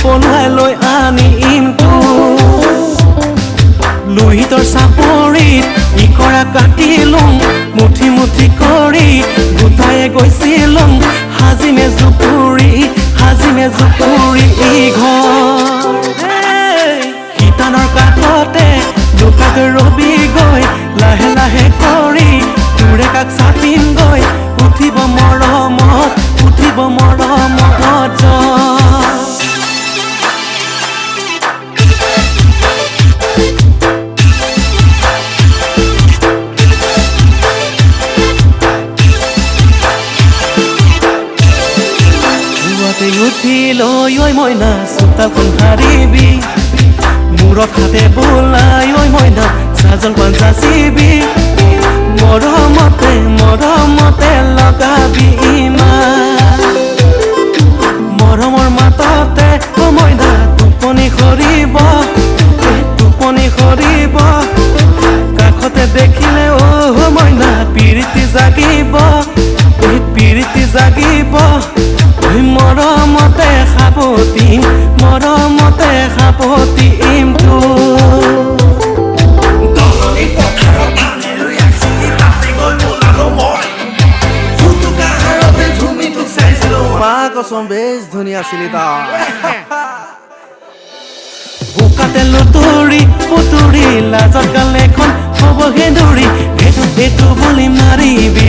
পলুৱাই লৈ আনিম লুহিতৰ চাপৰিত ইকৰা কাটি লওঁ মুঠি মুঠি কৰি গোটাই গৈছিলং হাজিমে জুপুৰি ঘৰ শীতানৰ কাষতে লুকাকৈ ৰবি গৈ লাহে লাহে কৰি তোৰে কাক চাপিম গৈ উঠিব মৰমত উঠি লৈ ঐ মইনা চোতালখন সাৰিবি মূৰত হাতে বোলাই ঐ মইনা চাজন পান যাচিবি মৰমতে লগাবি ইমান মৰমৰ মাততে ঐ মইনা টোপনি সৰিব কাষতে দেখিলে ঐ মইনা প্ৰীতি জাগিব মৰমতে সাপতিম তো কসম বেশ ধুনীয়া আছিলি তই বোকাতে পুতুৰি লাজত গাল এখন হ'বহে দৌৰি ভেটু বুলি মাৰিবি